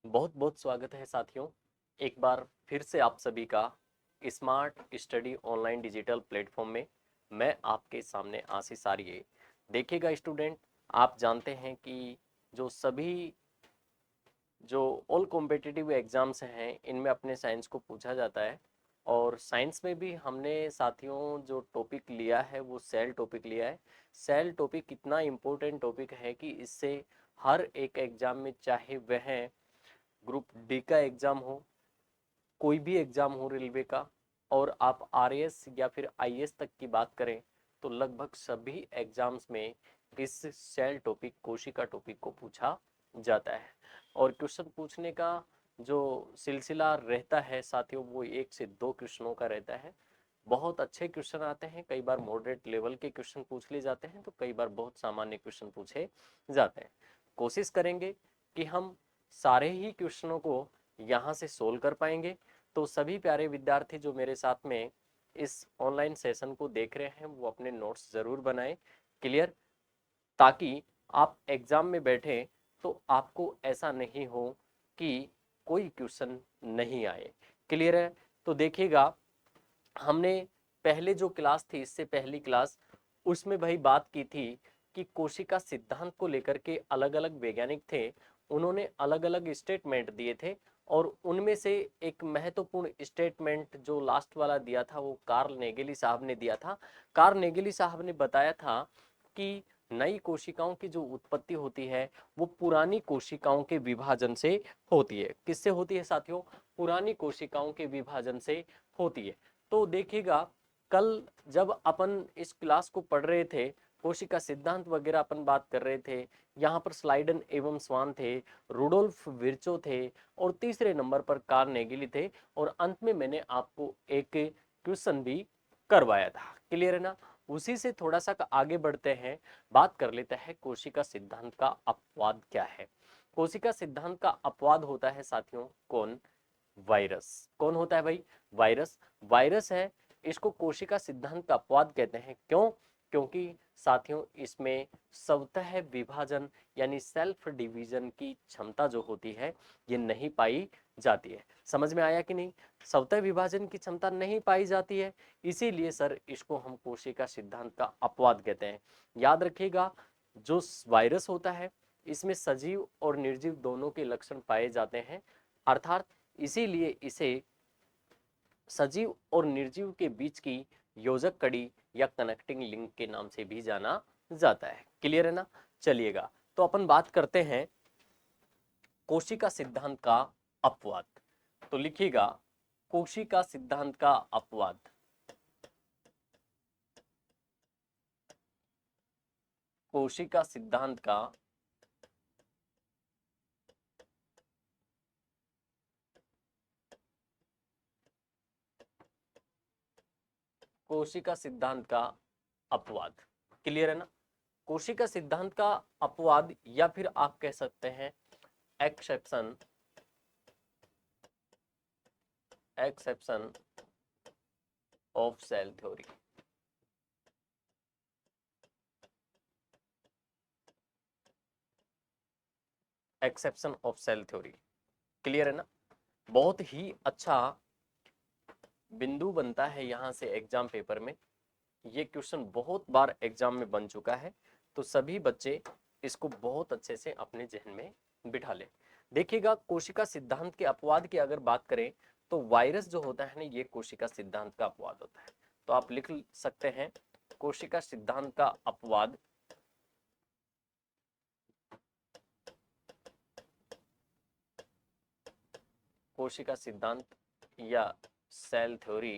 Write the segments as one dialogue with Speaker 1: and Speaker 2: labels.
Speaker 1: बहुत बहुत स्वागत है साथियों। एक बार फिर से आप सभी का smart study online digital platform में मैं आपके सामने आशीष आर्य। देखिएगा स्टूडेंट, आप जानते हैं कि जो सभी जो ऑल कॉम्पिटिटिव एग्जाम्स हैं इनमें अपने साइंस को पूछा जाता है। और साइंस में भी हमने साथियों जो टॉपिक लिया है वो सेल टॉपिक लिया है। सेल टॉपिक इतना इम्पोर्टेंट टॉपिक है कि इससे हर एक एग्जाम में, चाहे वह ग्रुप डी का एग्जाम हो, कोई भी एग्जाम हो रेलवे का, और आप आरएएस या फिर आईएएस तक की बात करें, तो लगभग सभी एग्जाम्स में इस सेल टॉपिक, कोशिका टॉपिक को पूछा जाता है। और क्वेश्चन पूछने का जो सिलसिला रहता है साथियों, वो 1 से 2 क्वेश्चनों का रहता है। बहुत अच्छे क्वेश्चन आते हैं, कई बार मॉडरेट लेवल के क्वेश्चन पूछ लिए जाते हैं, तो कई बार बहुत सामान्य क्वेश्चन पूछे जाते हैं। कोशिश करेंगे कि हम सारे ही क्वेश्चनों को यहाँ से सोल्व कर पाएंगे। तो सभी प्यारे विद्यार्थी जो मेरे साथ में इस ऑनलाइन सेशन को देख रहे हैं वो अपने नोट्स ज़रूर बनाएं। क्लियर? ताकि आप एग्ज़ाम में बैठे तो आपको ऐसा नहीं हो कि कोई क्वेश्चन नहीं आए। क्लियर है? तो देखिएगा, हमने पहले जो क्लास थी, इससे पहली क्लास, उसमें भाई बात की थी कि कोशिका सिद्धांत को लेकर के अलग अलग वैज्ञानिक थे, उन्होंने अलग अलग स्टेटमेंट दिए थे। और उनमें से एक महत्वपूर्ण स्टेटमेंट जो लास्ट वाला दिया था वो कार्ल नेगेली साहब ने दिया था। कार्ल नेगेली साहब ने बताया था कि नई कोशिकाओं की जो उत्पत्ति होती है वो पुरानी कोशिकाओं के विभाजन से होती है। किससे होती है साथियों? पुरानी कोशिकाओं के विभाजन से होती है। तो देखिएगा, कल जब अपन इस क्लास को पढ़ रहे थे, कोशिका सिद्धांत वगैरह अपन बात कर रहे थे, यहाँ पर स्लाइडन एवं स्वान थे, रुडोल्फ विर्चो थे, और तीसरे नंबर पर कार्ल नेगिली थे, और अंत में मैंने आपको एक क्वेश्चन भी करवाया था। क्लियर है ना? उसी से थोड़ा सा आगे बढ़ते हैं, बात कर लेते हैं कोशिका सिद्धांत का अपवाद क्या है। कोशिका सिद्धांत का अपवाद होता है साथियों कौन? वायरस। कौन होता है भाई? वायरस। वायरस है, इसको कोशिका सिद्धांत का अपवाद कहते हैं। क्यों? क्योंकि साथियों इसमें स्वतः विभाजन यानी सेल्फ डिवीजन की क्षमता जो होती है ये नहीं पाई जाती है। समझ में आया कि नहीं? स्वतः विभाजन की क्षमता नहीं पाई जाती है, इसीलिए सर इसको हम कोशिका सिद्धांत का अपवाद कहते हैं। याद रखिएगा, जो वायरस होता है इसमें सजीव और निर्जीव दोनों के लक्षण पाए जाते हैं, अर्थात इसीलिए इसे सजीव और निर्जीव के बीच की योजक कड़ी या कनेक्टिंग लिंक के नाम से भी जाना जाता है। क्लियर है ना? चलिएगा, तो अपन बात करते हैं कोशिका सिद्धांत का अपवाद। तो लिखिएगा, कोशिका सिद्धांत का अपवाद। कोशिका सिद्धांत का कोशिका सिद्धांत का अपवाद। क्लियर है ना? कोशिका सिद्धांत का अपवाद, या फिर आप कह सकते हैं exception, exception of cell theory. Exception of cell theory. Clear है ना? बहुत ही अच्छा बिंदु बनता है यहाँ से एग्जाम पेपर में। ये क्वेश्चन बहुत बार एग्जाम में बन चुका है, तो सभी बच्चे इसको बहुत अच्छे से अपने जहन में बिठा लें। देखिएगा, कोशिका सिद्धांत के अपवाद की अगर बात करें तो वायरस जो होता है ना, ये कोशिका सिद्धांत का अपवाद होता है। तो आप लिख सकते हैं कोशिका सिद्धांत का अपवाद, कोशिका सिद्धांत या सेल थ्योरी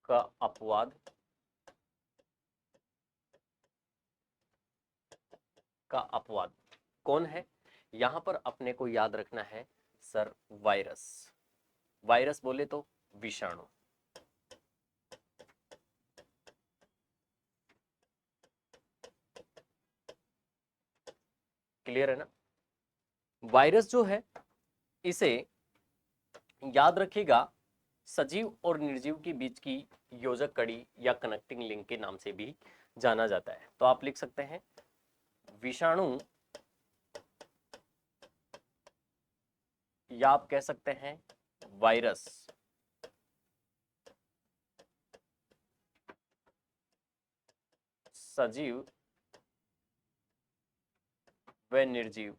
Speaker 1: का अपवाद का अपवाद कौन है? यहां पर अपने को याद रखना है सर, वायरस। वायरस बोले तो विषाणु। क्लियर है ना? वायरस जो है इसे याद रखिएगा सजीव और निर्जीव के बीच की योजक कड़ी या कनेक्टिंग लिंक के नाम से भी जाना जाता है। तो आप लिख सकते हैं विषाणु, या आप कह सकते हैं वायरस, सजीव व निर्जीव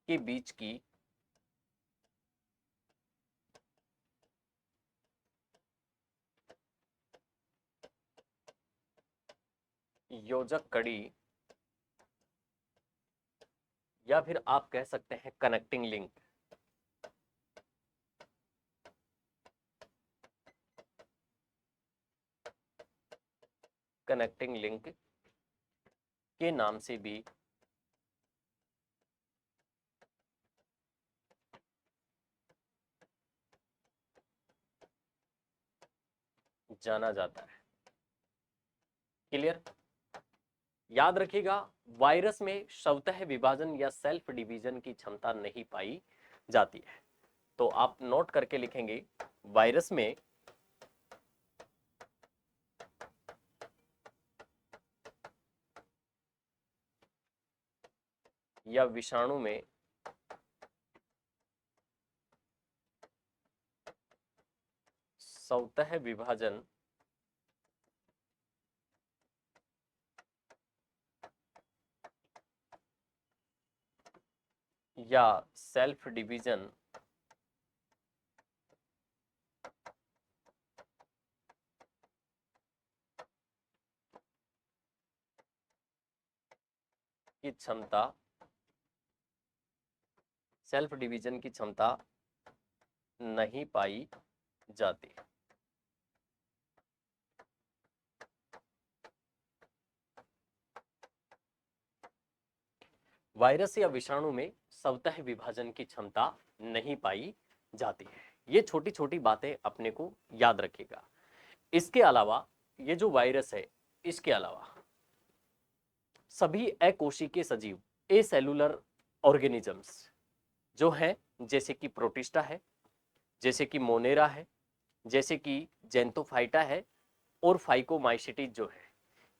Speaker 1: के बीच की योजक कड़ी, या फिर आप कह सकते हैं कनेक्टिंग लिंक, कनेक्टिंग लिंक के नाम से भी जाना जाता है। क्लियर? याद रखिएगा, वायरस में स्वतः विभाजन या सेल्फ डिवीजन की क्षमता नहीं पाई जाती है। तो आप नोट करके लिखेंगे वायरस में या विषाणु में स्वतः विभाजन या सेल्फ डिवीजन की क्षमता, सेल्फ डिवीजन की क्षमता नहीं पाई जाती। वायरस या विषाणु में स्वतः विभाजन की क्षमता नहीं पाई जाती है। ये छोटी छोटी बातें अपने को याद रखिएगा। इसके अलावा ये जो वायरस है, इसके अलावा सभी अकोशिकीय सजीव, ए सेलुलर ऑर्गेनिजम्स जो हैं, जैसे कि प्रोटिस्टा है, जैसे कि मोनेरा है, जैसे कि जेंथोफाइटा है, और फाइकोमाइसिटीज जो है,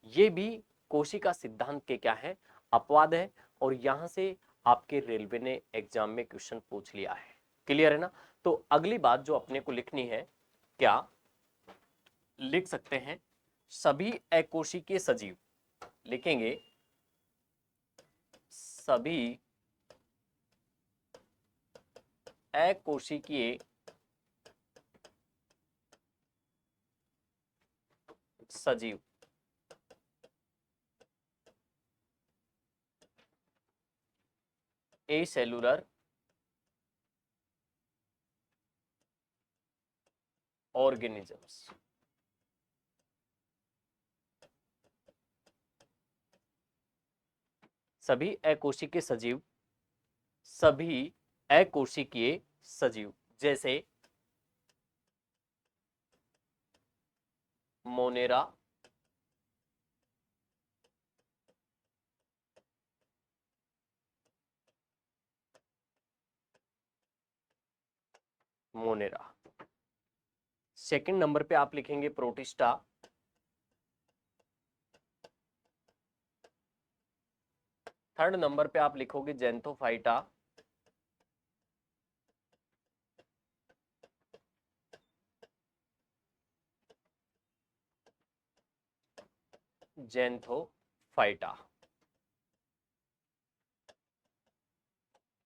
Speaker 1: ये भी कोशिका सिद्धांत के क्या है, अपवाद है। और यहां से आपके रेलवे ने एग्जाम में क्वेश्चन पूछ लिया है। क्लियर है ना? तो अगली बात जो अपने को लिखनी है, क्या लिख सकते हैं, सभी अकोशिकीय सजीव, लिखेंगे सभी अकोशिकीय सजीव ए सेलुलर ऑर्गेनिजम्स, सभी अकोशिकीय सजीव, सभी अकोशिकीय सजीव जैसे मोनेरा, मोनेरा। सेकंड नंबर पे आप लिखेंगे प्रोटिस्टा, थर्ड नंबर पे आप लिखोगे जेंथोफाइटा, जेंथोफाइटा,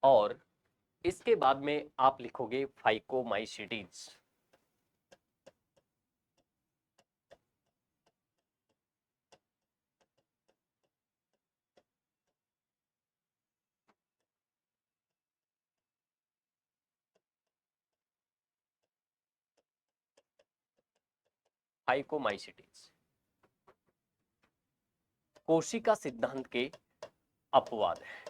Speaker 1: और इसके बाद में आप लिखोगे फाइकोमाइसिटीज। फाइकोमाइसिटीज कोशिका सिद्धांत के अपवाद है,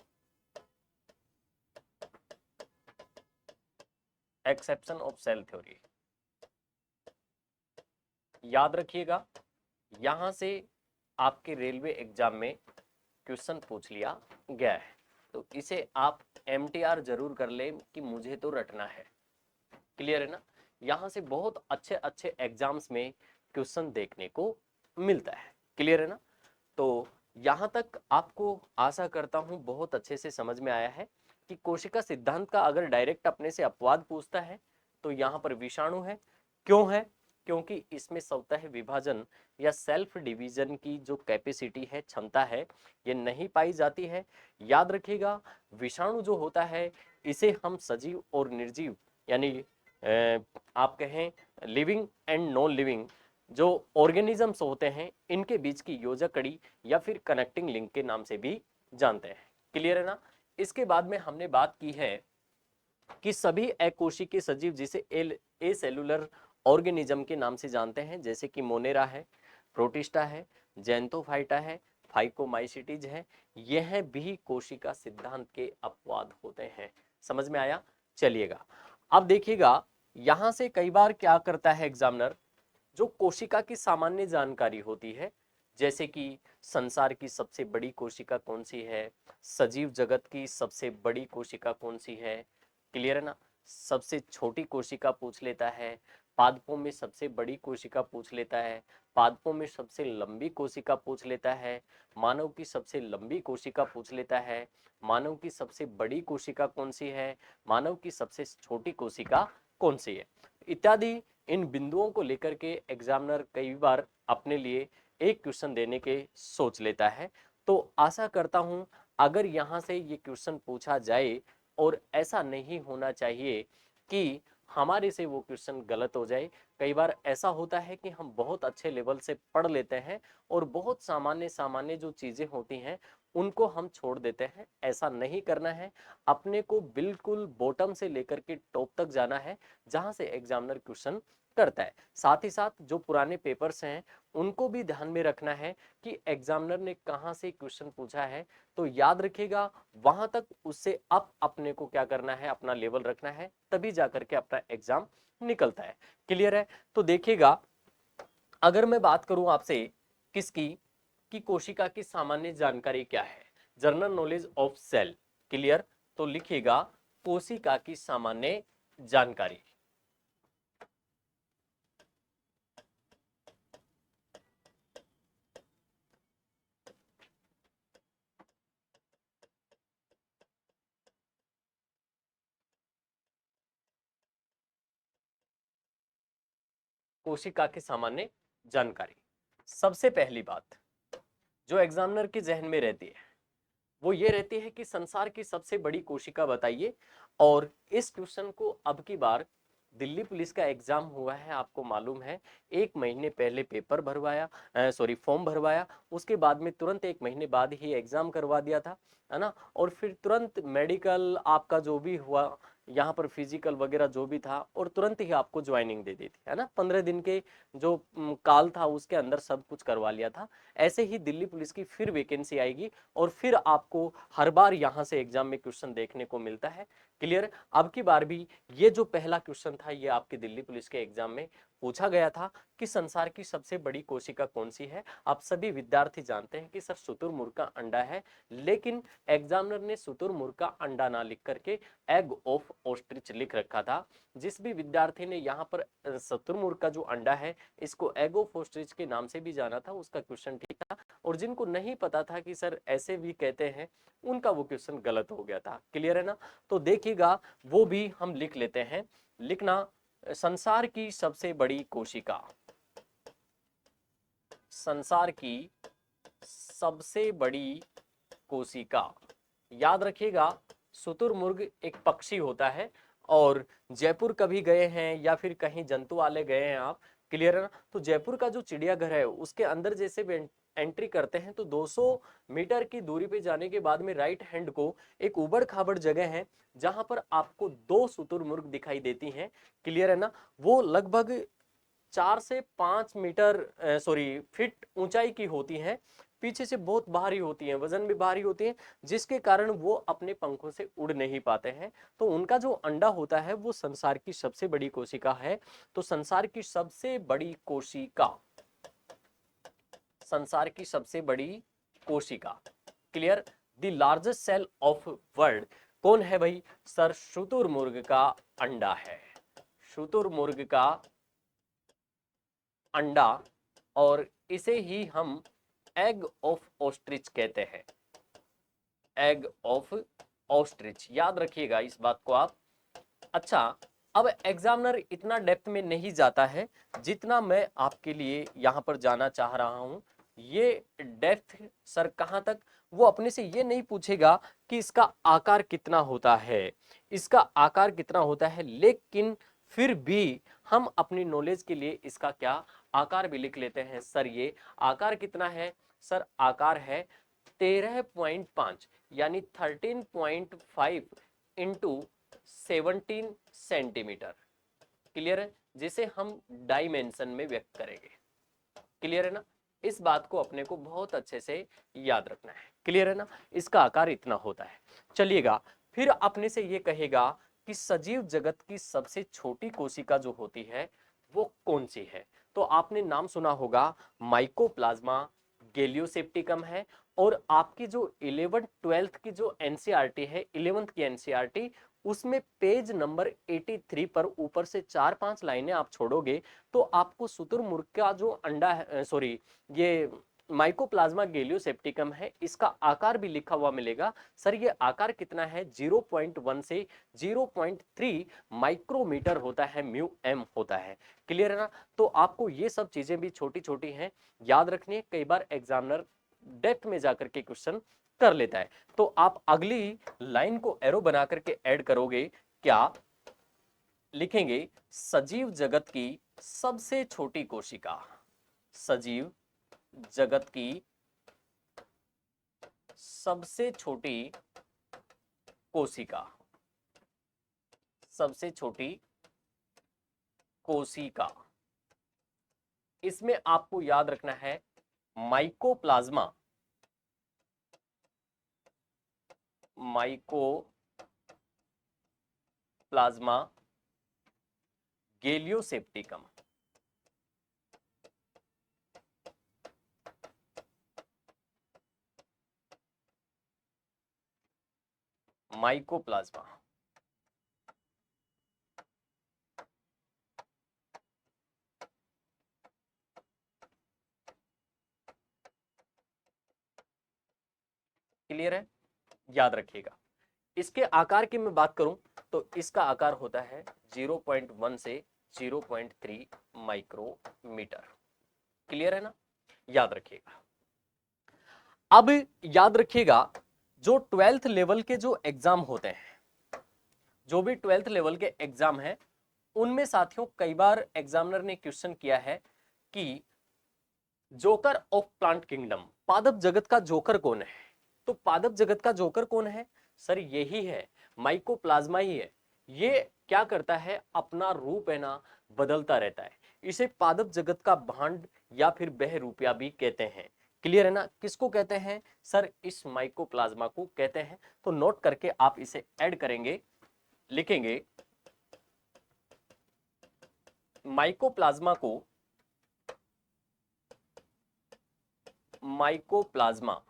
Speaker 1: एक्सेप्शन ऑफ सेल थ्योरी। याद रखिएगा, यहां से आपके रेलवे एग्जाम में क्वेश्चन पूछ लिया गया है। तो इसे आप MTR जरूर कर ले कि मुझे तो रटना है। क्लियर है ना? यहां से बहुत अच्छे अच्छे एग्जाम्स में क्वेश्चन देखने को मिलता है। क्लियर है ना? तो यहां तक आपको आशा करता हूं बहुत अच्छे से समझ में आया है कि कोशिका सिद्धांत का अगर डायरेक्ट अपने से अपवाद पूछता है तो यहाँ पर विषाणु है। क्यों है? क्योंकि इसमें स्वतः विभाजन या सेल्फ डिवीजन की जो कैपेसिटी है, क्षमता है, ये नहीं पाई जाती है। याद रखिएगा, विषाणु जो होता है इसे हम सजीव और निर्जीव यानी आप कहें लिविंग एंड नॉन लिविंग जो ऑर्गेनिजम्स होते हैं इनके बीच की योजक कड़ी या फिर कनेक्टिंग लिंक के नाम से भी जानते हैं। क्लियर है ना? इसके बाद में हमने बात की है कि सभी अकोशिकीय सजीव जिसे ए सेलुलर ऑर्गेनिज्म के नाम से जानते हैं, जैसे कि मोनेरा है, प्रोटिस्टा है, जेंथोफाइटा है, फाइकोमाइसिटीज है, यह भी कोशिका सिद्धांत के अपवाद होते हैं। समझ में आया? चलिएगा अब देखिएगा, यहां से कई बार क्या करता है एग्जामिनर, जो कोशिका की सामान्य जानकारी होती है, जैसे कि संसार की सबसे बड़ी कोशिका कौन सी है, सजीव जगत की सबसे बड़ी कोशिका कौन सी है, क्लियर है ना, सबसे छोटी कोशिका पूछ लेता है, पादपों में सबसे बड़ी कोशिका पूछ लेता है, पादपों में सबसे लंबी कोशिका पूछ लेता है, मानव की सबसे लंबी कोशिका पूछ लेता है, मानव की सबसे बड़ी कोशिका कौन सी है, मानव की सबसे छोटी कोशिका कौन सी है, इत्यादि। इन बिंदुओं को लेकर के एग्जामिनर कई बार अपने लिए एक क्वेश्चन देने के सोच लेता है। तो आशा करता हूं अगर यहां से ये क्वेश्चन पूछा जाए, और ऐसा नहीं होना चाहिए कि हमारे से वो क्वेश्चन गलत हो जाए। कई बार ऐसा होता है कि हम बहुत अच्छे लेवल से पढ़ लेते हैं और बहुत सामान्य सामान्य जो चीजें होती हैं उनको हम छोड़ देते हैं। ऐसा नहीं करना है, अपने को बिल्कुल बॉटम से लेकर के टॉप तक जाना है जहां से एग्जामिनर क्वेश्चन करता है। साथ ही साथ जो पुराने पेपर्स हैं उनको भी ध्यान में रखना है कि एग्जामिनर ने कहां से क्वेश्चन पूछा है, तो याद रखिएगा वहां तक उससे अप अपने को क्या करना है, अपना लेवल रखना है, तभी जाकर के अपना एग्जाम निकलता है। क्लियर है? तो देखिएगा, अगर मैं बात करूं आपसे किसकी, कि कोशिका की सामान्य जानकारी क्या है, general knowledge of cell. Clear? तो लिखिएगा कोशिका की सामान्य जानकारी। कोशिका की सामान्य जानकारी, सबसे पहली बात जो एग्जामिनर के जहन में रहती है वो ये रहती है कि संसार की सबसे बड़ी कोशिका बताइए। और इस क्वेश्चन को अब की बार दिल्ली पुलिस का एग्जाम हुआ है, आपको मालूम है, 1 महीने पहले पेपर भरवाया, फॉर्म भरवाया, उसके बाद में तुरंत 1 महीने बाद ही एग्जाम करवा दिया था, है ना। और फिर तुरंत मेडिकल आपका जो भी हुआ, यहाँ पर फिजिकल वगैरह जो भी था, और तुरंत ही आपको ज्वाइनिंग दे दी थी, है ना। 15 दिन के जो काल था उसके अंदर सब कुछ करवा लिया था। ऐसे ही दिल्ली पुलिस की फिर वैकेंसी आएगी और फिर आपको हर बार यहाँ से एग्जाम में क्वेश्चन देखने को मिलता है। क्लियर? अब की बार भी ये जो पहला क्वेश्चन था ये आपके दिल्ली पुलिस के एग्जाम में पूछा गया था कि संसार की सबसे बड़ी कोशिका कौन सी है। आप सभी विद्यार्थी जानते हैं कि सर शुतुरमुर्ग का अंडा है, लेकिन एग्जामिनर ने शुतुरमुर्ग का अंडा ना लिख करके एग ऑफ ऑस्ट्रिच लिख रखा था। जिस भी विद्यार्थी ने यहाँ पर शुतुरमुर्ग का जो अंडा है इसको एग ऑफ ऑस्ट्रिच के नाम से भी जाना था, उसका क्वेश्चन ठीक था। और जिनको नहीं पता था कि सर ऐसे भी कहते हैं, उनका वो क्वेश्चन गलत हो गया था। क्लियर है ना? तो देखिएगा वो भी हम लिख लेते हैं। लिखना, संसार की सबसे बड़ी कोशिका, संसार की सबसे बड़ी कोशिका, याद रखिएगा शुतुरमुर्ग एक पक्षी होता है। और जयपुर कभी गए हैं या फिर कहीं जंतुआलय गए हैं आप, क्लियर है ना, तो जयपुर का जो चिड़ियाघर है उसके अंदर जैसे एंट्री करते हैं तो 200 मीटर की दूरी पे जाने के बाद में राइट हैंड को एक उबड़ खाबड़ जगह है जहां पर आपको 2 शुतुरमुर्ग दिखाई देती हैं। क्लियर है ना? वो लगभग 4 से 5 मीटर फीट ऊंचाई की होती हैं, पीछे से बहुत भारी होती हैं, वजन भी भारी होती हैं, जिसके कारण वो अपने पंखों से उड़ नहीं पाते हैं। तो उनका जो अंडा होता है वो संसार की सबसे बड़ी कोशिका है। तो संसार की सबसे बड़ी कोशिका, संसार की सबसे बड़ी कोशिका, clear, the largest cell of world, कौन है भाई? सर शुतुरमुर्ग का अंडा है, शुतुरमुर्ग का अंडा, और इसे ही हम एग ऑफ ऑस्ट्रिच कहते हैं, एग ऑफ ऑस्ट्रिच, याद रखिएगा इस बात को आप। अच्छा, अब एग्जामिनर इतना डेप्थ में नहीं जाता है जितना मैं आपके लिए यहां पर जाना चाह रहा हूं। ये डेप्थ सर कहां तक, वो अपने से ये नहीं पूछेगा कि इसका आकार कितना होता है, इसका आकार कितना होता है, लेकिन फिर भी हम अपनी नॉलेज के लिए इसका क्या आकार भी लिख लेते हैं। सर ये आकार कितना है? सर आकार है 13.5 यानी 13.5 इंटू 17 सेंटीमीटर। क्लियर है? जिसे हम डायमेंशन में व्यक्त करेंगे। क्लियर है ना? इस बात को अपने को बहुत अच्छे से याद रखना है। क्लियर है ना? इसका आकार इतना होता है। चलिएगा, फिर अपने से ये कहेगा कि सजीव जगत की सबसे छोटी कोशिका जो होती है वो कौन सी है? तो आपने नाम सुना होगा माइकोप्लाज्मा गैलियोसेप्टिकम है। और आपकी जो 11th 12th की जो एनसीईआरटी है, 11th की एनसीईआरटी, उसमें पेज नंबर 83 पर ऊपर से 4-5 लाइनें आप छोड़ोगे तो आपको शुतुरमुर्ग का जो अंडा है, सॉरी, ये माइकोप्लाज्मा गैलियोसेप्टिकम है, इसका आकार भी लिखा हुआ मिलेगा। सर ये आकार कितना है? 0.1 से 0.3 माइक्रोमीटर होता है, म्यू एम होता है। क्लियर है ना? तो आपको ये सब चीजें भी छोटी छोटी हैं, याद रखनी है। कई बार एग्जामिनर डेप्थ में जाकर के क्वेश्चन कर लेता है। तो आप अगली लाइन को एरो बना करके ऐड करोगे, क्या लिखेंगे? सजीव जगत की सबसे छोटी कोशिका, सजीव जगत की सबसे छोटी कोशिका, सबसे छोटी कोशिका, इसमें आपको याद रखना है माइकोप्लाज्मा, माइकोप्लाज्मा गैलियोसेप्टिकम। माइकोप्लाज्मा, क्लियर है? याद रखिएगा। इसके आकार की मैं बात करूं तो इसका आकार होता है 0.1 से 0.3 माइक्रोमीटर। क्लियर है ना? याद रखिएगा। अब याद रखिएगा, जो 12th लेवल के जो एग्जाम होते हैं, जो भी 12th लेवल के एग्जाम हैं, उनमें साथियों कई बार एग्जामिनर ने क्वेश्चन किया है कि जोकर ऑफ प्लांट किंगडम, पादप जगत का जोकर कौन है? तो पादप जगत का जोकर कौन है? सर यही है, माइकोप्लाज्मा ही है। ये क्या करता है? अपना रूप है ना बदलता रहता है। इसे पादप जगत का भांड या फिर बहरूपिया भी कहते हैं। क्लियर है ना? किसको कहते हैं? सर इस माइकोप्लाज्मा को कहते हैं। तो नोट करके आप इसे ऐड करेंगे, लिखेंगे माइकोप्लाज्मा को, माइकोप्लाज्मा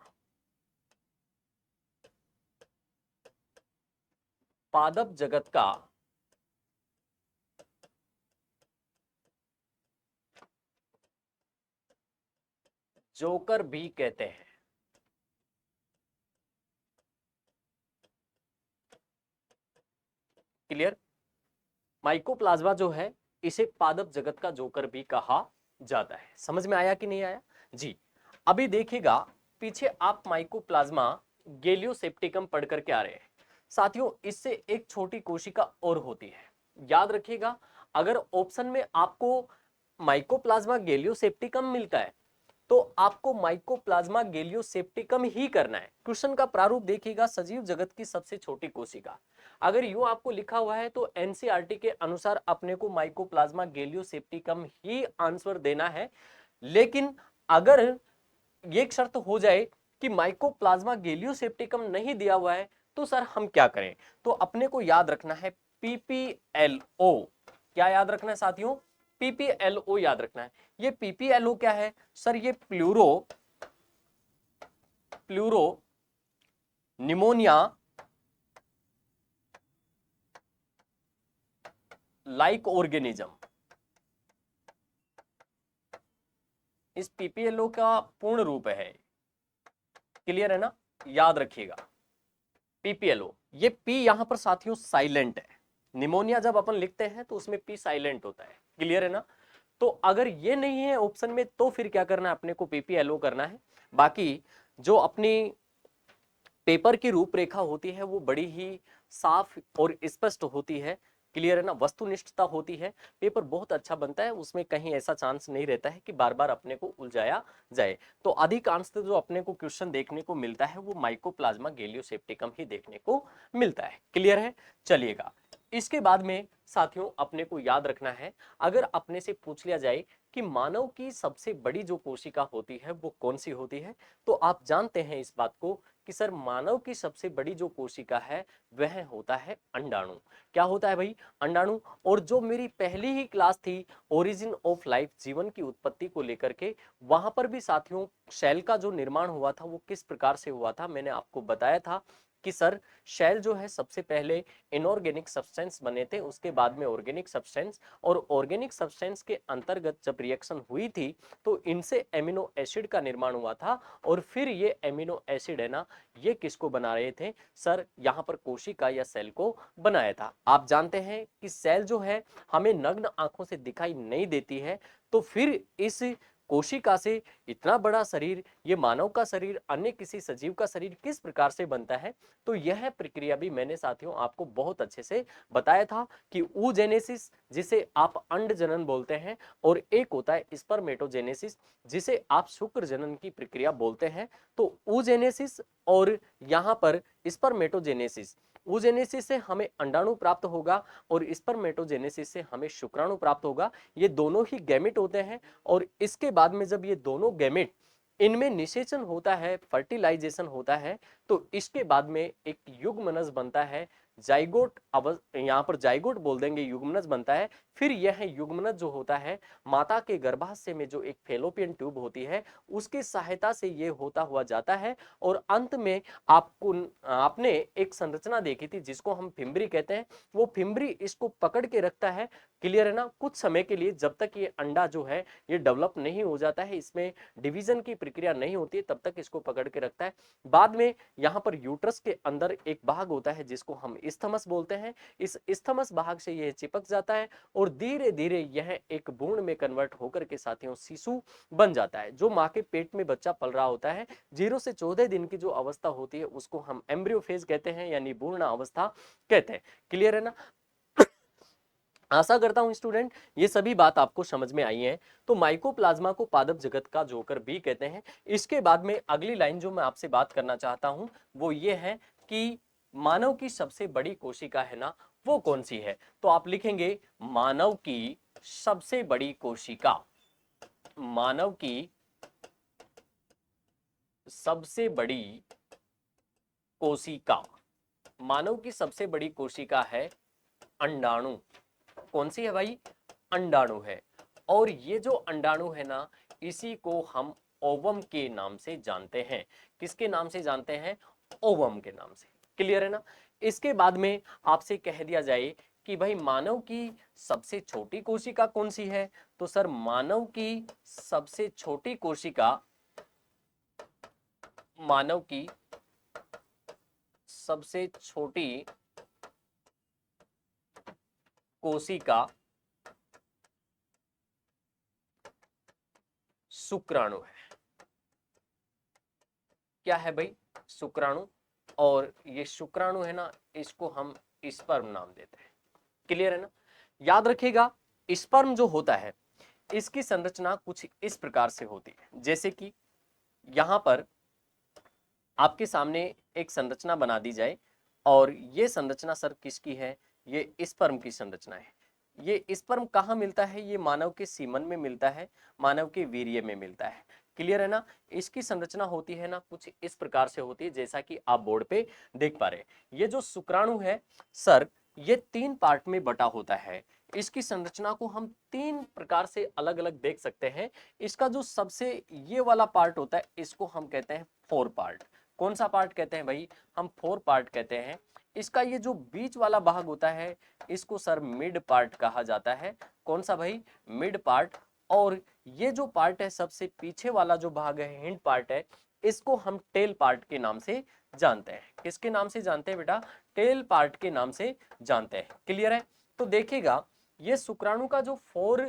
Speaker 1: पादप जगत का जोकर भी कहते हैं। क्लियर? माइकोप्लाज्मा जो है इसे पादप जगत का जोकर भी कहा जाता है। समझ में आया कि नहीं आया जी? अभी देखिएगा, पीछे आप माइकोप्लाज्मा गैलियोसेप्टिकम पढ़ करके आ रहे हैं। साथियों इससे एक छोटी कोशिका और होती है, याद रखिएगा। अगर ऑप्शन में आपको माइकोप्लाज्मा गैलियोसेप्टिकम मिलता है तो आपको माइकोप्लाज्मा गैलियोसेप्टिकम ही करना है। क्वेश्चन का प्रारूप देखिएगा, सजीव जगत की सबसे छोटी कोशिका। अगर यूं आपको लिखा हुआ है तो एनसीईआरटी के अनुसार अपने को माइकोप्लाज्मा गैलियोसेप्टिकम ही आंसर देना है। लेकिन अगर ये शर्त हो जाए कि माइकोप्लाज्मा गैलियोसेप्टिकम नहीं दिया हुआ है तो सर हम क्या करें? तो अपने को याद रखना है पीपीएलओ। क्या याद रखना है साथियों? पीपीएलओ याद रखना है। ये पीपीएलओ क्या है? सर ये प्लूरो निमोनिया लाइक ऑर्गेनिज्म, इस पीपीएलओ का पूर्ण रूप है। क्लियर है ना, याद रखिएगा पीपीएलओ, ये पी यहां पर साथियों साइलेंट है। निमोनिया जब अपन लिखते हैं तो उसमें पी साइलेंट होता है। क्लियर है ना, तो अगर ये नहीं है ऑप्शन में तो फिर क्या करना है, अपने को पीपीएलओ करना है। बाकी जो अपनी पेपर की रूपरेखा होती है वो बड़ी ही साफ और स्पष्ट होती है। क्लियर है ना, वस्तुनिष्ठता होती है, पेपर बहुत अच्छा बनता है, उसमें कहीं ऐसा चांस नहीं रहता है कि बार बार अपने को उलझाया जाए। तो अधिकांश जो अपने को क्वेश्चन देखने को मिलता है वो माइकोप्लाज्मा गैलियोसेप्टिकम ही देखने को मिलता है। क्लियर है, चलिएगा इसके बाद में साथियों अपने को याद रखना है, अगर अपने से पूछ लिया जाए कि मानव की सबसे बड़ी जो कोशिका होती है वो कौन सी होती है, तो आप जानते हैं इस बात को कि सर मानव की सबसे बड़ी जो कोशिका है वह होता है अंडाणु। क्या होता है भाई, अंडाणु। और जो मेरी पहली ही क्लास थी ओरिजिन ऑफ लाइफ, जीवन की उत्पत्ति को लेकर के, वहां पर भी साथियों सेल का जो निर्माण हुआ था वो किस प्रकार से हुआ था, मैंने आपको बताया था कि सर सेल जो है सबसे पहले इनऑर्गेनिक सब्सटेंस बने थे, उसके बाद में ऑर्गेनिक सब्सटेंस, और ऑर्गेनिक सब्सटेंस के अंतर्गत जब रिएक्शन हुई थी तो इनसे एमिनो एसिड का निर्माण हुआ था, और फिर ये एमिनो एसिड है ना, ये किसको बना रहे थे सर, यहाँ पर कोशिका या सेल को बनाया था। आप जानते हैं कि सेल जो है हमें नग्न आंखों से दिखाई नहीं देती है, तो फिर इस कोशिका से इतना बड़ा शरीर, ये मानव का शरीर अन्य किसी सजीव का शरीर किस प्रकार से बनता है, तो यह प्रक्रिया भी मैंने साथियों आपको बहुत अच्छे से बताया था कि oogenesis जिसे आप अंड जनन बोलते हैं, और एक होता है स्पर्मेटोजेनेसिस जिसे आप शुक्र जनन की प्रक्रिया बोलते हैं। तो oogenesis और यहाँ पर स्पर्मेटोजेनेसिस, oogenesis से हमें अंडाणु प्राप्त होगा और स्पर्मेटोजेनेसिस से हमें शुक्राणु प्राप्त होगा। ये दोनों ही गैमेट होते हैं, और इसके बाद में जब ये दोनों गैमेट इनमें निषेचन होता है, फर्टिलाइजेशन होता है, तो इसके बाद में एक युग्मनज बनता है, जाइगोट यहाँ पर जाइगोट बोल देंगे, युग्मनज बनता है। फिर यह युग्मनज जो होता है माता के गर्भाशय में जो एक फेलोपियन ट्यूब होती है उसकी सहायता से ये होता हुआ जाता है, और अंत में आपको आपने एक संरचना देखी थी जिसको हम फिम्बरी कहते हैं, वो फिम्बरी इसको पकड़ के रखता है। क्लियर है ना, कुछ समय के लिए जब तक ये अंडा जो है ये डेवलप नहीं हो जाता है, इसमें डिवीजन की प्रक्रिया नहीं होती है, तब तक इसको पकड़ के रखता है। बाद में यहाँ पर यूट्रस के अंदर एक भाग होता है जिसको हम स्थमस बोलते हैं, इस स्थमस भाग से यह चिपक जाता है और धीरे धीरे यह एक भ्रूण में कन्वर्ट होकर के साथियों शिशु बन जाता है। जो माँ के पेट में बच्चा पल रहा होता है, 0 से 14 दिन की जो अवस्था होती है उसको हम एम्ब्रियो फेज कहते हैं, यानी भ्रूण अवस्था कहते हैं। क्लियर है ना, आशा करता हूं स्टूडेंट ये सभी बात आपको समझ में आई है। तो माइकोप्लाज्मा को पादप जगत का जोकर भी कहते हैं। इसके बाद में अगली लाइन जो मैं आपसे बात करना चाहता हूं वो ये है कि मानव की सबसे बड़ी कोशिका है ना वो कौन सी है, तो आप लिखेंगे मानव की सबसे बड़ी कोशिका, मानव की सबसे बड़ी कोशिका, मानव की सबसे बड़ी कोशिका है अंडाणु। कौन सी है भाई, अंडाणु है। और ये जो अंडाणु है ना इसी को हम ओवम के नाम से जानते हैं। किसके नाम से जानते हैं, ओवम के नाम से। क्लियर है ना, इसके बाद में आपसे कह दिया जाए कि भाई मानव की सबसे छोटी कोशिका कौन सी है, तो सर मानव की सबसे छोटी कोशिका, मानव की सबसे छोटी कोशिका शुक्राणु है। क्या है भाई, शुक्राणु। और ये शुक्राणु है ना इसको हम स्पर्म नाम देते हैं। क्लियर है ना, याद रखिएगा स्पर्म जो होता है इसकी संरचना कुछ इस प्रकार से होती है, जैसे कि यहां पर आपके सामने एक संरचना बना दी जाए, और ये संरचना सर किसकी है, ये स्पर्म की संरचना है। ये स्पर्म कहाँ मिलता है, ये मानव के सीमन में मिलता है, मानव के वीर्य में मिलता है। क्लियर है ना, इसकी संरचना होती है ना कुछ इस प्रकार से होती है जैसा कि आप बोर्ड पे देख पा रहे हैं। ये जो शुक्राणु है सर ये 3 पार्ट में बटा होता है। इसकी संरचना को हम 3 प्रकार से अलग अलग देख सकते हैं। इसका जो सबसे ये वाला पार्ट होता है इसको हम कहते हैं फोर पार्ट। कौन सा पार्ट कहते हैं भाई, हम फोर पार्ट कहते हैं। इसका ये जो बीच वाला भाग होता है इसको सर मिड पार्ट कहा जाता है। कौन सा भाई, मिड पार्ट। और ये जो पार्ट है सबसे पीछे वाला जो भाग है, हिंड पार्ट है, इसको हम टेल पार्ट के नाम से जानते हैं। किसके नाम से जानते हैं बेटा, टेल पार्ट के नाम से जानते हैं। क्लियर है। तो देखिएगा ये शुक्राणु का जो फोर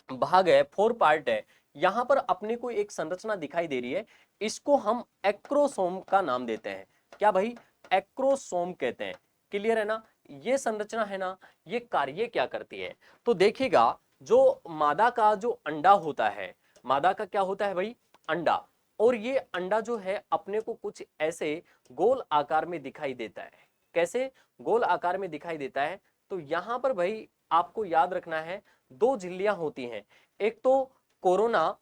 Speaker 1: भाग है, फोर पार्ट है, यहां पर अपने को एक संरचना दिखाई दे रही है, इसको हम एक्रोसोम का नाम देते हैं। क्या भाई, एक्रोसोम कहते हैं। क्लियर है ना। ये संरचना है ना, ये कार्य क्या करती है, तो देखिएगा जो मादा का जो अंडा होता है, मादा का क्या होता है भाई, अंडा। और ये अंडा जो है अपने को कुछ ऐसे गोल आकार में दिखाई देता है। कैसे, गोल आकार में दिखाई देता है। तो यहां पर भाई आपको याद रखना है, दो झिल्लियां होती हैं, एक तो कोरोना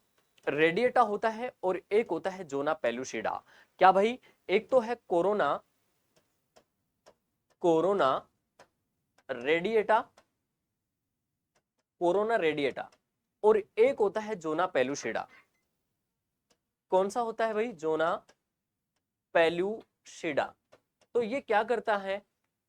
Speaker 1: रेडिएटा होता है और एक होता है जोना पेलुसिडा। क्या भाई, एक तो है corona, corona radiata, corona radiata, और एक होता है जोना पेलुसिडा। कौन सा होता है भाई, जोना पेलुसिडा। तो ये क्या करता है,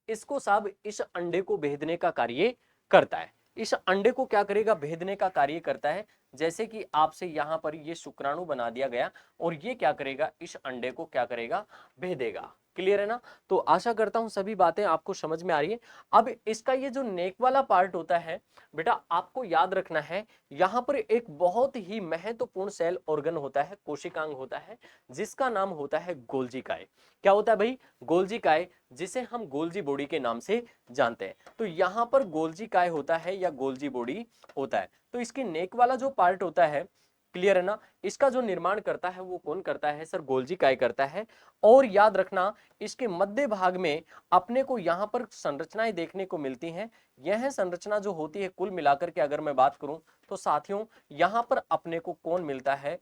Speaker 1: इसको साहब इस अंडे को भेदने का कार्य करता है। इस अंडे को क्या करेगा, भेदने का कार्य करता है। जैसे कि आपसे यहां पर ये शुक्राणु बना दिया गया और ये क्या करेगा, इस अंडे को क्या करेगा, भेदेगा। क्लियर है ना। तो आशा करता हूं सभी बातें आपको समझ में आ रही है। अब इसका ये जो नेक वाला पार्ट होता है बेटा, आपको याद रखना है, यहां पर एक बहुत ही महत्वपूर्ण सेल ऑर्गन होता है, कोशिकांग होता है, जिसका नाम होता है गोल्जी काय। क्या होता है भाई, गोल्जी काय, जिसे हम गोल्जी बॉडी के नाम से जानते हैं। तो यहां पर गोल्जी काय होता है या गोल्जी बॉडी होता है। तो इसकी नेक वाला जो पार्ट होता है, क्लियर है ना, इसका जो निर्माण करता है वो कौन करता है सर, गोल्जी काय करता है। और याद रखना इसके मध्य भाग में अपने को यहां पर संरचनाएं देखने को मिलती हैं। यह संरचना जो होती है कुल मिलाकर के अगर मैं बात करूं तो साथियों, यहां पर अपने को कौन मिलता है,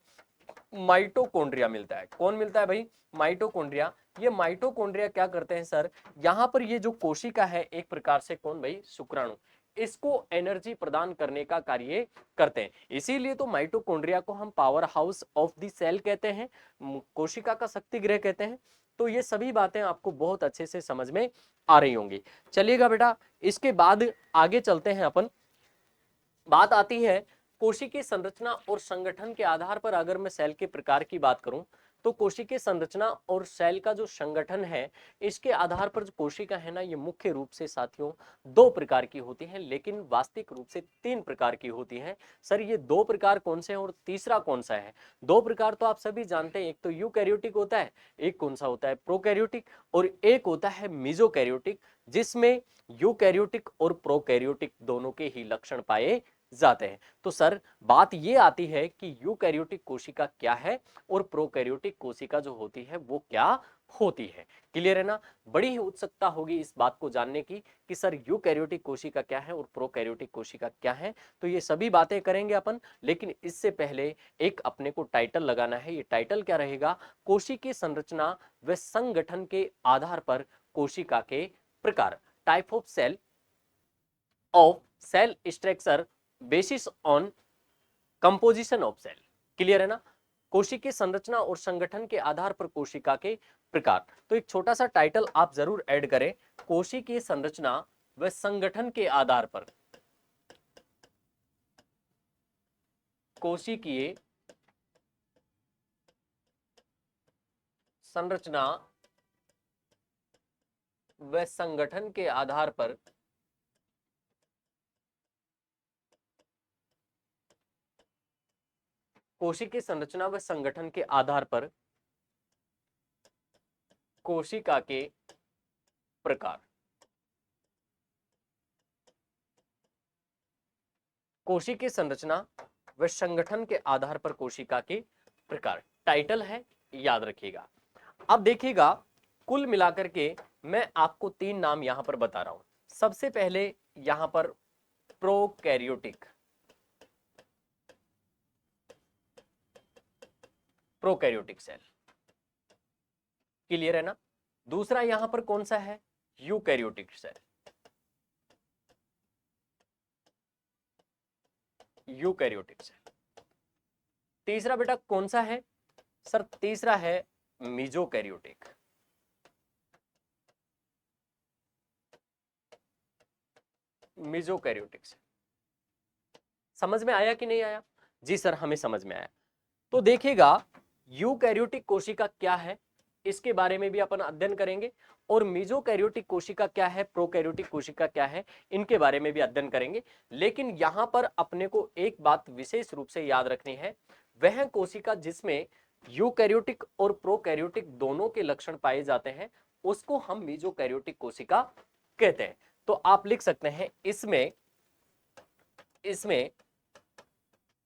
Speaker 1: माइटोकॉन्ड्रिया मिलता है। कौन मिलता है भाई, माइटोकॉन्ड्रिया। ये माइटोकॉन्ड्रिया क्या करते हैं सर, यहां पर ये जो कोशिका है एक प्रकार से कौन भाई, शुक्राणु, इसको एनर्जी प्रदान करने का कार्य करते हैं। इसीलिए तो माइटोकॉन्ड्रिया को हम power house of the cell कहते हैं, कोशिका का शक्ति गृह कहते हैं। तो ये सभी बातें आपको बहुत अच्छे से समझ में आ रही होंगी। चलिएगा बेटा, इसके बाद आगे चलते हैं अपन। बात आती है कोशिकीय संरचना और संगठन के आधार पर, अगर मैं सेल के प्रकार की बात करूं तो कोशिकीय संरचना और सेल का जो संगठन है इसके आधार पर जो कोशिका है ना, ये मुख्य रूप से साथियों दो प्रकार की होती है, लेकिन वास्तविक रूप से तीन प्रकार की होती है। सर ये दो प्रकार कौन से हैं और तीसरा कौन सा है, दो प्रकार तो आप सभी जानते हैं, एक तो यूकैरियोटिक होता है, एक कौन सा होता है, प्रोकैरियोटिक, और एक होता है मेसोकैरियोटिक, जिसमें यूकैरियोटिक और प्रोकैरियोटिक दोनों के ही लक्षण पाए जाते हैं। तो सर बात ये आती है कि यूकैरियोटिक कोशिका क्या है और प्रोकैरियोटिक कोशिका जो होती है वो क्या होती है। क्लियर है ना। बड़ी ही उत्सुकता होगी इस बात को जानने की कि सर यूकैरियोटिक कोशिका क्या है और प्रोकैरियोटिक कोशिका क्या है। तो ये सभी बातें करेंगे अपन, लेकिन इससे पहले एक अपने को टाइटल लगाना है। ये टाइटल क्या रहेगा, कोशिकीय संरचना व संगठन के आधार पर कोशिका के प्रकार, type of cell of cell structure basis on composition of cell. Clear है ना। कोशिकीय संरचना और संगठन के आधार पर कोशिका के प्रकार। तो एक छोटा सा टाइटल आप जरूर ऐड करें, कोशिकीय संरचना व संगठन के आधार पर, कोशिकीय संरचना व संगठन के आधार पर कोशिकीय संरचना व संगठन के आधार पर कोशिका के प्रकार। कोशिकीय संरचना व संगठन के आधार पर कोशिका के प्रकार टाइटल है, याद रखिएगा। अब देखिएगा कुल मिलाकर के मैं आपको तीन नाम यहां पर बता रहा हूं। सबसे पहले यहां पर प्रोकैरियोटिक, प्रोकैरियोटिक सेल। क्लियर है ना। दूसरा यहां पर कौन सा है, यूकैरियोटिक सेल, यूकैरियोटिक सेल। तीसरा बेटा कौन सा है सर, तीसरा है मीजोकैरियोटिक। मीजोकैरियोटिक से समझ में आया कि नहीं आया? जी सर, हमें समझ में आया। तो देखिएगा, यूकैरियोटिक कोशिका क्या है इसके बारे में भी अपन अध्ययन करेंगे, और मीजोकैरियोटिक कोशिका क्या है, प्रोकैरियोटिक कोशिका क्या है, इनके बारे में भी अध्ययन करेंगे। लेकिन यहां पर अपने को एक बात विशेष रूप से याद रखनी है, वह कोशिका जिसमें यूकैरियोटिक और प्रोकैरियोटिक दोनों के लक्षण पाए जाते हैं उसको हम मीजोकैरियोटिक कोशिका कहते हैं। तो आप लिख सकते हैं इसमें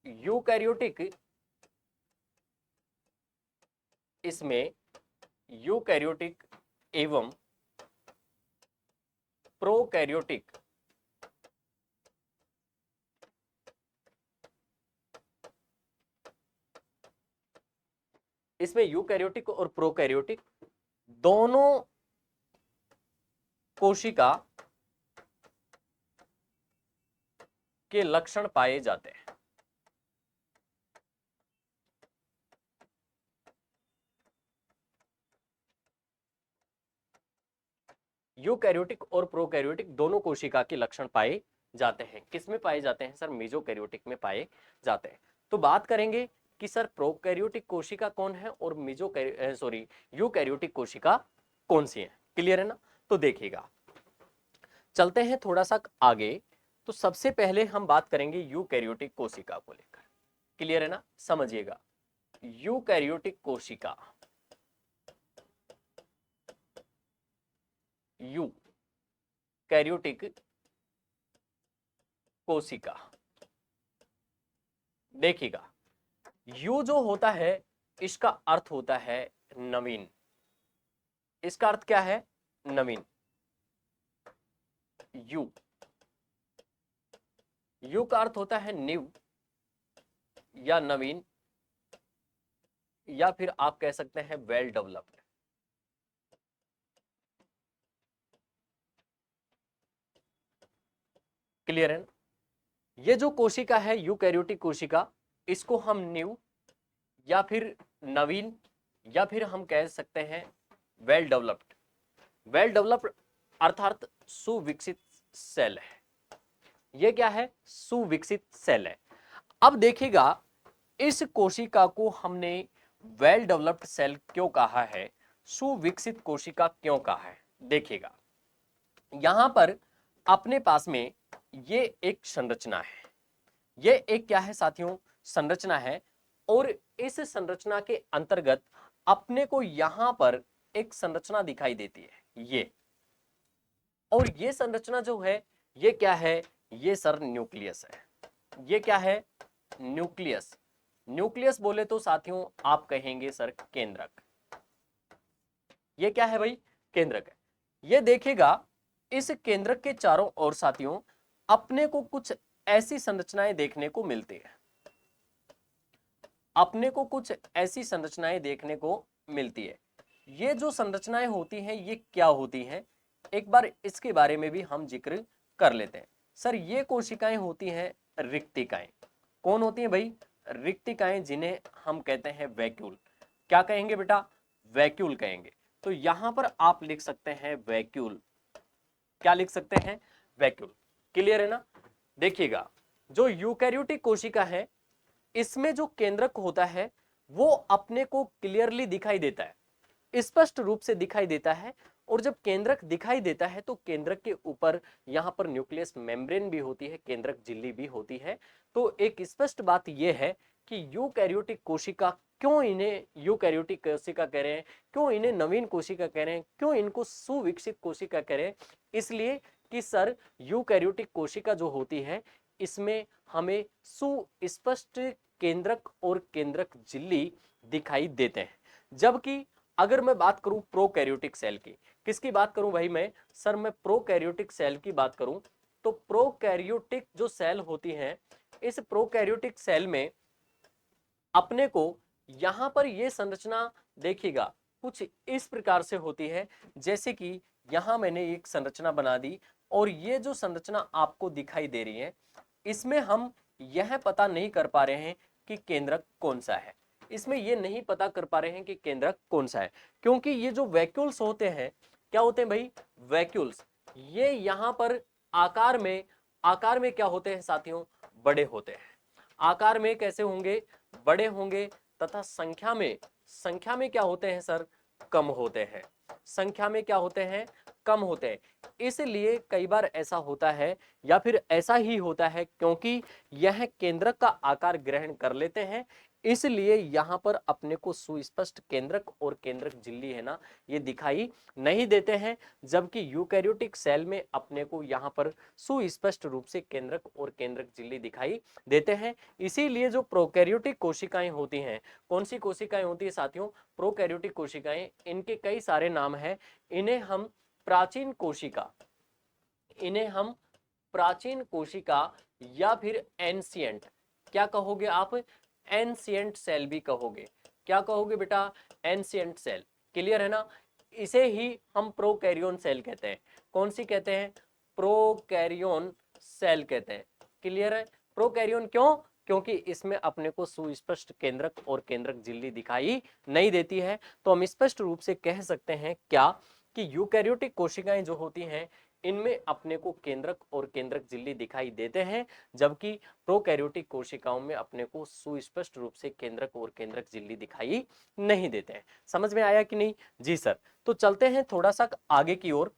Speaker 1: यूकैरियोटिक इसमें यूकैरियोटिक एवं प्रोकैरियोटिक इसमें यूकैरियोटिक और प्रोकैरियोटिक दोनों कोशिका के लक्षण पाए जाते हैं। यूकैरियोटिक और प्रोकैरियोटिक दोनों कोशिका के लक्षण पाए जाते हैं। किसमें पाए जाते हैं सर? मीजोकैरियोटिक में पाए जाते हैं। तो बात करेंगे कि सर प्रोकैरियोटिक कोशिका कौन है और यूकैरियोटिक कोशिका कौन सी है। क्लियर है ना? तो देखिएगा, चलते हैं थोड़ा सा आगे। तो सबसे पहले हम बात करेंगे यूकैरियोटिक कोशिका को लेकर। क्लियर है ना? समझिएगा, यूकैरियोटिक कोशिका, यूकैरियोटिक कोशिका, देखिएगा, यू जो होता है इसका अर्थ होता है नवीन। इसका अर्थ क्या है? नवीन। यू यू का अर्थ होता है न्यू या नवीन, या फिर आप कह सकते हैं वेल डेवलप्ड। क्लियर है ना? ये जो कोशिका है यूकैरियोटिक कोशिका, इसको हम न्यू या फिर नवीन या फिर हम कह सकते हैं वेल डेवलप्ड। वेल डेवलप्ड अर्थात सुविकसित सेल है। ये क्या है? सुविकसित सेल है। अब देखिएगा, इस कोशिका को हमने वेल डेवलप्ड सेल क्यों कहा है, सुविकसित कोशिका क्यों कहा है? देखिएगा, यहां पर अपने पास में ये एक संरचना है। ये एक क्या है साथियों? संरचना है। और इस संरचना के अंतर्गत अपने को यहां पर एक संरचना दिखाई देती है ये, और ये संरचना जो है ये क्या है? ये सर न्यूक्लियस है। ये क्या है? न्यूक्लियस। न्यूक्लियस बोले तो साथियों आप कहेंगे सर केंद्रक। ये क्या है भाई? केंद्रक है। ये देखिएगा, इस केंद्रक के चारों ओर साथियों अपने को कुछ ऐसी संरचनाएं देखने को मिलती है। अपने को कुछ ऐसी संरचनाएं देखने को मिलती है। ये जो संरचनाएं होती हैं ये क्या होती हैं, एक बार इसके बारे में भी हम जिक्र कर लेते हैं। सर ये कोशिकाएं होती हैं रिक्तिकाएं। कौन होती हैं भाई? रिक्तिकाएं, जिन्हें हम कहते हैं वैक्यूल। क्या कहेंगे बेटा? वैक्यूल कहेंगे। तो यहां पर आप लिख सकते हैं वैक्यूल। क्या लिख सकते हैं? वैक्यूल। क्लियर है ना? देखिएगा, जो यूकैरियोटिक कोशिका है इसमें जो केंद्रक होता है वो अपने को क्लियरली दिखाई देता है, स्पष्ट रूप से दिखाई देता है। और जब केंद्रक दिखाई देता है तो केंद्रक के ऊपर यहां पर न्यूक्लियस मेम्ब्रेन भी होती है, केंद्रक झिल्ली भी होती है। तो एक स्पष्ट बात यह है कि यूकैरियोटिक कोशिका, क्यों इन्हें यूकैरियोटिक कोशिका कह रहे हैं, क्यों इन्हें नवीन कोशिका कह रहे हैं, क्यों इनको सुविकसित कोशिका कह रहे हैं? इसलिए कि सर यूकैरियोटिक कोशिका जो होती है इसमें हमें सुस्पष्ट केंद्रक और केंद्रक झिल्ली दिखाई देते हैं। जबकि अगर मैं बात करूं प्रोकैरियोटिक सेल की, किसकी बात करूं भाई मैं? सर मैं प्रोकैरियोटिक सेल की बात करूं तो प्रोकैरियोटिक जो सेल होती हैं, इस प्रोकैरियोटिक सेल में अपने को यहां पर ये संरचना देखिएगा कुछ इस प्रकार से होती है, जैसे कि यहां मैंने एक संरचना बना दी, और ये जो संरचना आपको दिखाई दे रही है इसमें हम यह पता नहीं कर पा रहे हैं कि केंद्रक कौन सा है। इसमें ये नहीं पता कर पा रहे हैं कि केंद्रक कौन सा है, क्योंकि ये जो वैक्यूल्स होते हैं, क्या होते हैं भाई, वैक्यूल्स, ये यहां पर आकार में क्या होते हैं साथियों, बड़े होते हैं। आकार में कैसे होंगे, बड़े होंगे, तथा संख्या में क्या होते हैं सर, कम होते हैं। संख्या में क्या होते हैं, कम होते हैं। इसलिए कई बार ऐसा होता है, या फिर ऐसा ही होता है क्योंकि यह केंद्रक का आकार ग्रहण कर लेते हैं, इसलिए यहां पर अपने को सुस्पष्ट केंद्रक और केंद्रक झिल्ली है ना, ये दिखाई नहीं देते हैं। जबकि यूकैरियोटिक सेल में अपने को यहां पर सुस्पष्ट रूप से केंद्रक और केंद्रक झिल्ली दिखाई देते हैं। इसीलिए जो प्रोकैरियोटिक कोशिकाएं होती हैं, कौन सी कोशिकाएं होती है साथियों, प्रोकैरियोटिक कोशिकाएं, इनके कई सारे नाम हैं। इन्हें हम प्राचीन कोशिका, इन्हें हम प्राचीन कोशिका या फिर एंशियंट, क्या कहोगे आप, एंशियंट सेल भी कहोगे। क्या कहोगे बेटा, एंशियंट सेल। क्लियर है ना। इसे ही हम प्रोकैरियोन सेल कहते हैं। कौन सी कहते हैं, प्रोकैरियोन सेल कहते हैं। क्लियर है। प्रोकैरियोन क्यों, क्योंकि इसमें अपने को सुस्पष्ट केंद्रक और केंद्रक झिल्ली दिखाई नहीं देती है। तो हम स्पष्ट रूप से कह सकते हैं क्या, कि यूकैरियोटिक कोशिकाएं जो होती हैं, इनमें अपने को केंद्रक और केंद्रक झिल्ली दिखाई देते हैं, जबकि प्रोकैरियोटिक कोशिकाओं में अपने को सुस्पष्ट रूप से केंद्रक और केंद्रक झिल्ली दिखाई नहीं देते हैं। समझ में आया कि नहीं जी सर। तो चलते हैं थोड़ा सा आगे की ओर,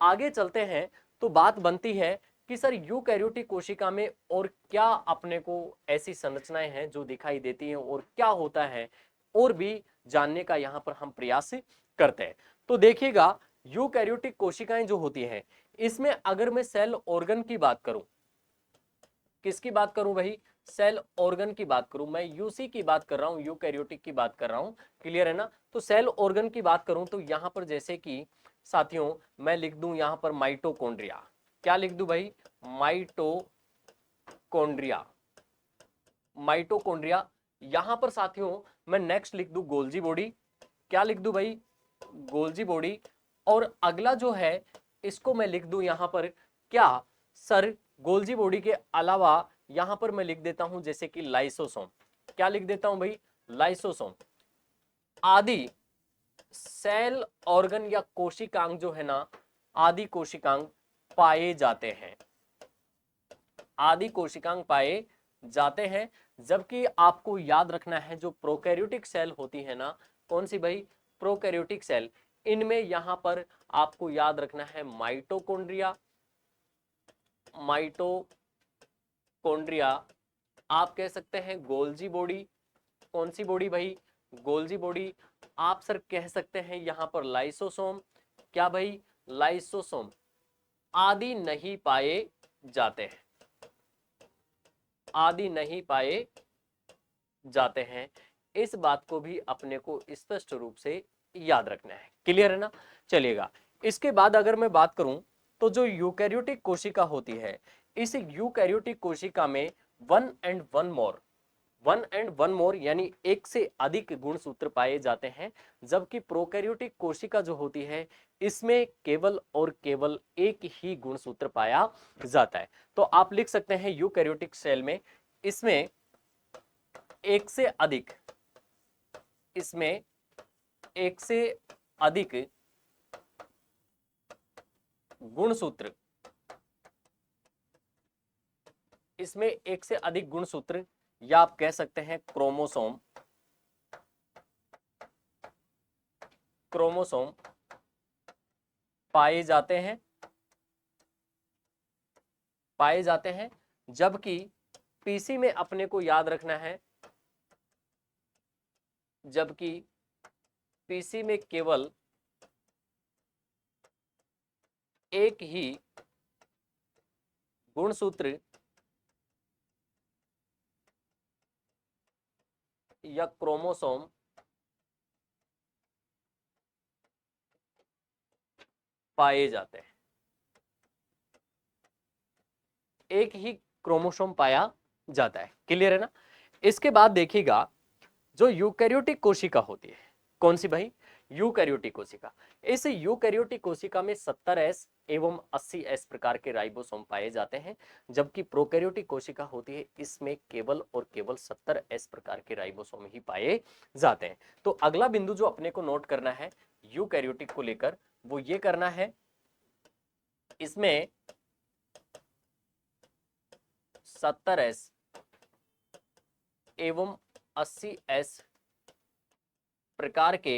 Speaker 1: आगे चलते हैं तो बात बनती है कि सर यूकैरियोटिक कोशिका में और क्या अपने को ऐसी संरचनाएं हैं जो दिखाई देती हैं और क्या होता है, और भी जानने का यहां पर हम प्रयास करते हैं। तो देखिएगा, यूकैरियोटिक कोशिकाएं जो होती हैं, इसमें अगर मैं सेल ऑर्गन की बात करूं, किसकी बात करूं भाई, सेल ऑर्गन की बात करूं, मैं यूसी की बात कर रहा हूं, यूकैरियोटिक की बात कर रहा हूं। क्लियर है ना। तो सेल ऑर्गन की बात करूं तो यहां पर जैसे कि साथियों मैं लिख दूं यहां पर माइटोकॉन्ड्रिया। क्या लिख दूं भाई, माइटोकॉन्ड्रिया, माइटोकॉन्ड्रिया। यहां पर साथियों मैं नेक्स्ट लिख दूं गोल्जी बॉडी। क्या लिख दूं भाई, गोल्जी बॉडी। और अगला जो है इसको मैं लिख दूं यहां पर क्या सर, गोल्जी बॉडी के अलावा यहां पर मैं लिख देता हूं जैसे कि लाइसोसोम। क्या लिख देता हूं भाई, लाइसोसोम। आदि सेल ऑर्गन या कोशिकांग जो है ना, आदि कोशिकांग पाए जाते हैं, आदि कोशिकांग पाए जाते हैं। जबकि आपको याद रखना है जो प्रोकैरियोटिक सेल होती है ना, कौन सी भाई, प्रोकैरियोटिक सेल, इनमें यहां पर आपको याद रखना है माइटोकॉन्ड्रिया, माइटोकॉन्ड्रिया, आप कह सकते हैं गोल्जी बॉडी। कौन सी बॉडी भाई, गोल्जी बॉडी। आप सर कह सकते हैं यहां पर लाइसोसोम। क्या भाई, लाइसोसोम आदि नहीं पाए जाते हैं, आदि नहीं पाए जाते हैं। इस बात को भी अपने को स्पष्ट रूप से याद रखना है। क्लियर है ना। चलिएगा, इसके बाद अगर मैं बात करूं तो जो यूकैरियोटिक कोशिका होती है, इस यूकैरियोटिक कोशिका में वन एंड वन मोर यानी एक से अधिक गुणसूत्र पाए जाते हैं। जबकि प्रोकैरियोटिक कोशिका जो होती है, इसमें केवल और केवल एक ही गुणसूत्र पाया जाता है। तो आप लिख सकते हैं यूकैरियोटिक सेल में इसमें एक से अधिक, इसमें एक से अधिक गुणसूत्र, इसमें एक से अधिक गुणसूत्र या आप कह सकते हैं क्रोमोसोम, क्रोमोसोम पाए जाते हैं, पाए जाते हैं। जबकि पीसी में अपने को याद रखना है, जबकि पीसी में केवल एक ही गुणसूत्र या क्रोमोसोम पाए जाते हैं, एक ही क्रोमोसोम पाया जाता है। क्लियर है ना। इसके बाद देखिएगा जो यूकैरियोटिक कोशिका होती है, कौन सी भाई, यूकैरियोटिक कोशिका। इस यूकैरियोटिक कोशिका में 70S एवं 80S प्रकार के राइबोसोम पाए जाते हैं, जबकि प्रोकैरियोटिक कोशिका होती है इसमें केवल और केवल 70S प्रकार के राइबोसोम ही पाए जाते हैं। तो अगला बिंदु जो अपने को नोट करना है यूकैरियोटिक को लेकर वो ये करना है, इसमें 70S एवं 80S प्रकार के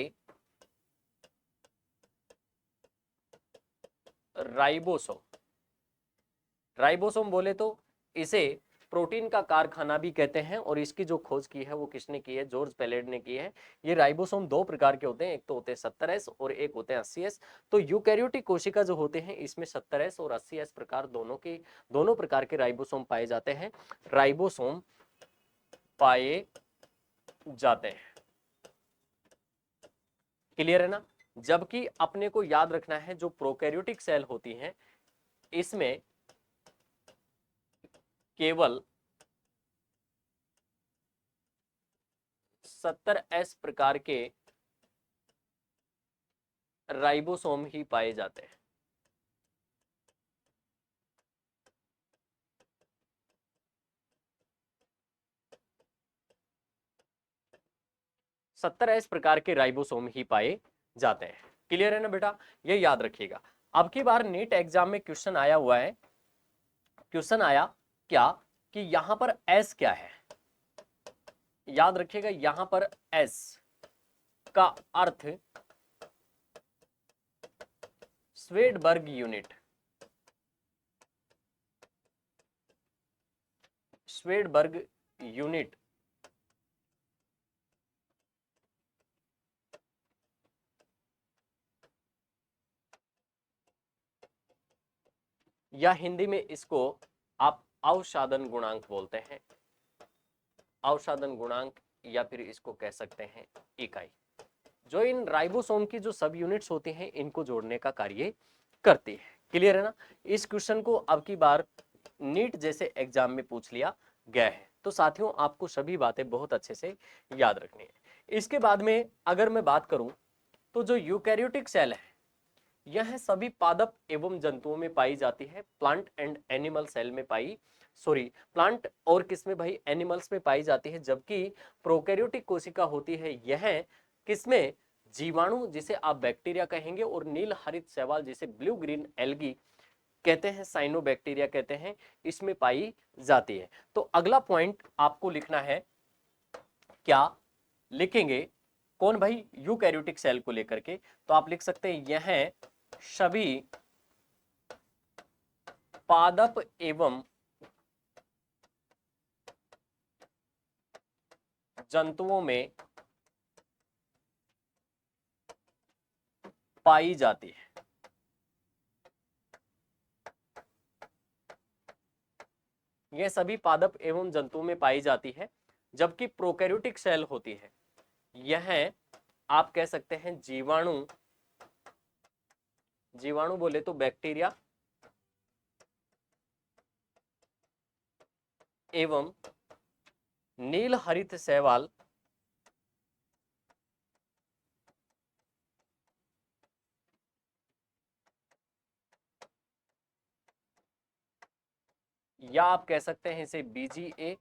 Speaker 1: राइबोसोम, राइबोसोम बोले तो इसे प्रोटीन का कारखाना भी कहते हैं, और इसकी जो खोज की है वो किसने की है, जॉर्ज पेलेड ने की है। ये राइबोसोम दो प्रकार के होते हैं, एक तो होते हैं 70S और एक होते हैं 80S। तो यूकैरियोटिक कोशिका जो होते हैं इसमें 70S और 80S प्रकार दोनों प्रकार के राइबोसोम पाए जाते हैं, राइबोसोम पाए जाते हैं। क्लियर है ना। जबकि अपने को याद रखना है जो प्रोकैरियोटिक सेल होती हैं इसमें केवल 70S प्रकार के राइबोसोम ही पाए जाते हैं। सत्तर एस प्रकार के राइबोसोम ही पाए जाते हैं। क्लियर है ना बेटा, ये याद रखिएगा। अब की बार नीट एग्जाम में क्वेश्चन आया हुआ है, क्वेश्चन आया क्या कि यहां पर एस क्या है, याद रखिएगा यहां पर एस का अर्थ स्वेडबर्ग यूनिट, स्वेडबर्ग यूनिट या हिंदी में इसको आप अवसादन गुणांक बोलते हैं, अवसादन गुणांक, या फिर इसको कह सकते हैं इकाई, जो इन राइबोसोम की जो सब यूनिट्स होती हैं इनको जोड़ने का कार्य करती है। क्लियर है ना। इस क्वेश्चन को अब की बार नीट जैसे एग्जाम में पूछ लिया गया है, तो साथियों आपको सभी बातें बहुत अच्छे से याद रखनी है। इसके बाद में अगर मैं बात करूं तो जो यूकैरियोटिक सेल है यह सभी पादप एवं जंतुओं में पाई जाती है, प्लांट एंड एनिमल सेल में प्लांट और किसमें भाई, एनिमल्स में पाई जाती है। जबकि प्रोकैरियोटिक कोशिका होती है यह किसमें, जीवाणु जिसे आप बैक्टीरिया कहेंगे, और नील हरित शैवाल जिसे ब्लू ग्रीन एल्गी कहते हैं, साइनोबैक्टीरिया कहते हैं, इसमें पाई जाती है। तो अगला पॉइंट आपको लिखना है, क्या लिखेंगे, कौन भाई, यूकैरियोटिक सेल को लेकर के, तो आप लिख सकते हैं यह सभी पादप एवं जंतुओं में पाई जाती है। यह सभी पादप एवं जंतुओं में पाई जाती है, जबकि प्रोकैरियोटिक सेल होती है यह आप कह सकते हैं जीवाणु, जीवाणु बोले तो बैक्टीरिया एवं नील हरित शैवाल या आप कह सकते हैं इसे बीजीए,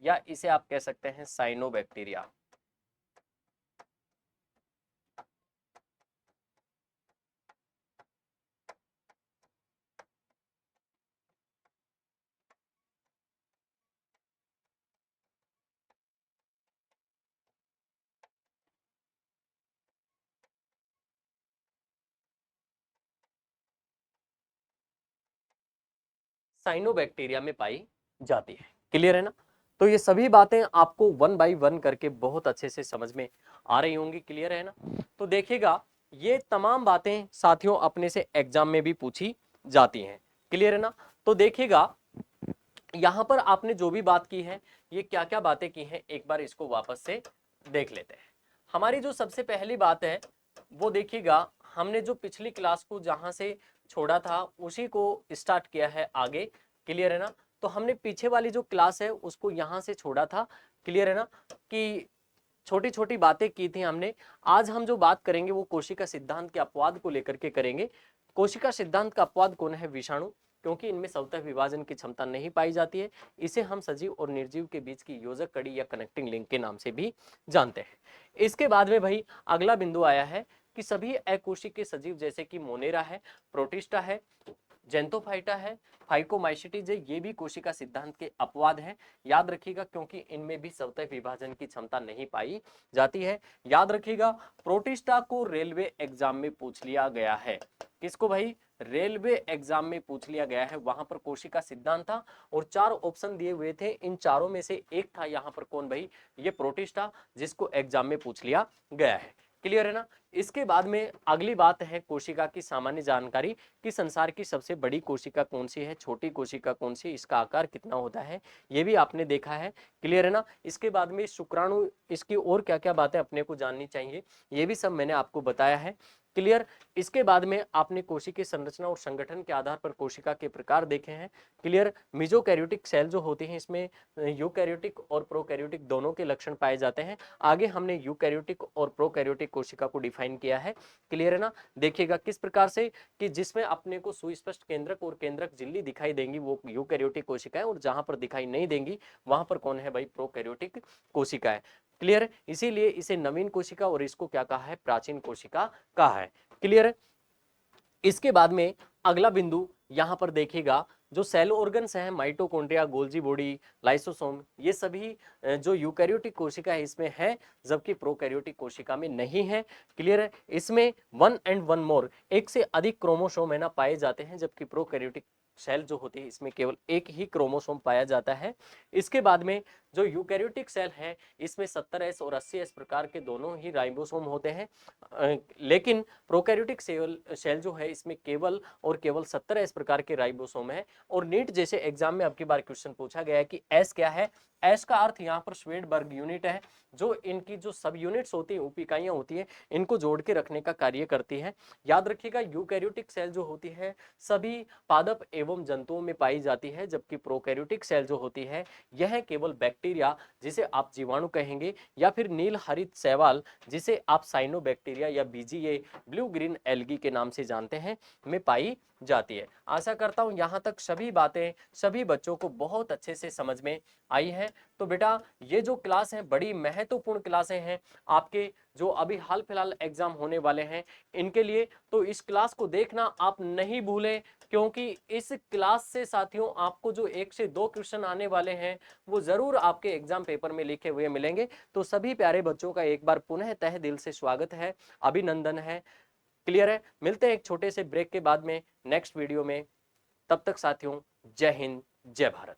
Speaker 1: या इसे आप कह सकते हैं साइनोबैक्टीरिया। साइनोबैक्टीरिया में पाई जाती है। क्लियर है ना। तो ये सभी बातें आपको वन बाय वन करके बहुत अच्छे से समझ में आ रही होंगी। क्लियर है ना। तो देखिएगा ये तमाम बातें साथियों अपने से एग्जाम में भी पूछी जाती हैं। क्लियर है ना। तो देखिएगा यहां पर आपने जो भी बात की है, ये क्या क्या बातें की हैं, एक बार इसको वापस से देख लेते हैं। हमारी जो सबसे पहली बात है वो देखिएगा, हमने जो पिछली क्लास को जहां से छोड़ा था उसी को स्टार्ट किया है आगे। क्लियर है ना। तो हमने पीछे वाली जो क्लास है उसको यहां से छोड़ा था। क्लियर है ना कि छोटी छोटी बातें की थी हमने। आज हम जो बात करेंगे वो कोशिका सिद्धांत के अपवाद को लेकर के करेंगे। कोशिका सिद्धांत का अपवाद कौन है? विषाणु, क्योंकि इनमें स्वतः विभाजन की क्षमता नहीं पाई जाती है। इसे हम सजीव और निर्जीव के बीच की योजक कड़ी या कनेक्टिंग लिंक के नाम से भी जानते हैं। इसके बाद में भाई अगला बिंदु आया है कि सभी अकोशिकीय सजीव जैसे कि मोनेरा है, प्रोटिस्टा है, जेंथोफाइटा है, फाइकोमाइसिटीज है, ये भी कोशिका सिद्धांत के अपवाद हैं। याद रखिएगा, क्योंकि इनमें भी स्वतः विभाजन की क्षमता नहीं पाई जाती है। याद रखिएगा, प्रोटिस्टा को रेलवे एग्जाम में पूछ लिया गया है। किसको भाई? रेलवे एग्जाम में पूछ लिया गया है। वहां पर कोशिका सिद्धांत था और 4 ऑप्शन दिए हुए थे। इन चारों में से एक था यहाँ पर कौन भाई? ये प्रोटिस्टा, जिसको एग्जाम में पूछ लिया गया है। क्लियर है ना? इसके बाद में अगली बात है कोशिका की सामान्य जानकारी कि संसार की सबसे बड़ी कोशिका कौन सी है, छोटी कोशिका कौन सी, इसका आकार कितना होता है, ये भी आपने देखा है। क्लियर है ना? इसके बाद में शुक्राणु, इसकी और क्या क्या बातें अपने को जाननी चाहिए, ये भी सब मैंने आपको बताया है। क्लियर? इसके बाद में आपने कोशिकीय संरचना और संगठन के आधार पर कोशिका के प्रकार देखे हैं। क्लियर? मेसोकैरियोटिक सेल जो होती हैं, इसमें यूकैरियोटिक और प्रोकैरियोटिक दोनों के लक्षण पाए जाते हैं। आगे हमने यूकैरियोटिक और प्रोकैरियोटिक कोशिका को डिफाइन किया है। क्लियर है ना? देखिएगा किस प्रकार से कि जिसमें अपने को सुस्पष्ट केंद्रक और केंद्रक झिल्ली दिखाई देंगी वो यूकैरियोटिक कोशिकाएं, और जहां पर दिखाई नहीं देंगी वहां पर कौन है भाई? प्रोकैरियोटिक कोशिकाएं। क्लियर है? इसीलिए इसे नवीन कोशिका और इसको क्या कहा है? प्राचीन कोशिका कहा है। क्लियर है? इसके बाद में अगला बिंदु यहां पर देखिएगा, जो सेल ऑर्गन्स हैं, माइटोकॉन्ड्रिया, गोल्जी बॉडी, लाइसोसोम, ये सभी जो यूकैरियोटिक कोशिका है इसमें है, जबकि प्रोकैरियोटिक कोशिका में नहीं है। क्लियर है? इसमें 1 and 1 मोर, एक से अधिक क्रोमोसोम है ना पाए जाते हैं, जबकि प्रोकैरियोटिक सेल जो होती है इसमें केवल एक ही क्रोमोसोम पाया जाता है। इसके बाद में जो यूकैरियोटिक सेल है इसमें 70S और 80S प्रकार के दोनों ही राइबोसोम होते हैं, लेकिन प्रोकैरियोटिक सेल जो है इसमें केवल और केवल 70S प्रकार के राइबोसोम है। और नीट जैसे एग्जाम में आपकी बार क्वेश्चन पूछा गया है कि एस क्या है? एस का अर्थ यहाँ पर श्वेडबर्ग यूनिट है, जो इनकी जो सब यूनिट्स होती है, उप इकाइयां होती है, इनको जोड़ के रखने का कार्य करती है। याद रखिएगा, यूकैरियोटिक सेल जो होती है सभी पादप एवं जंतुओं में पाई जाती है, जबकि प्रोकैरियोटिक सेल जो होती है यह केवल बैक्टीरिया, जिसे आप जीवाणु कहेंगे, या फिर नील हरित शैवाल, जिसे आप साइनोबैक्टीरिया या बीजीए, ब्लू ग्रीन एल्गी के नाम से जानते हैं, में पाई जाती है। आशा करता हूं यहां तक सभी बातें सभी बच्चों को बहुत अच्छे से समझ में आई है। तो बेटा ये जो क्लास है बड़ी महत्वपूर्ण क्लासें हैं आपके, जो अभी हाल फिलहाल एग्जाम होने वाले हैं इनके लिए, तो इस क्लास को देखना आप नहीं भूलें, क्योंकि इस क्लास से साथियों आपको जो 1 से 2 क्वेश्चन आने वाले हैं वो जरूर आपके एग्जाम पेपर में लिखे हुए मिलेंगे। तो सभी प्यारे बच्चों का एक बार पुनः तहे दिल से स्वागत है, अभिनंदन है। क्लियर है? मिलते हैं एक छोटे से ब्रेक के बाद में नेक्स्ट वीडियो में। तब तक साथियों, जय हिंद, जय भारत।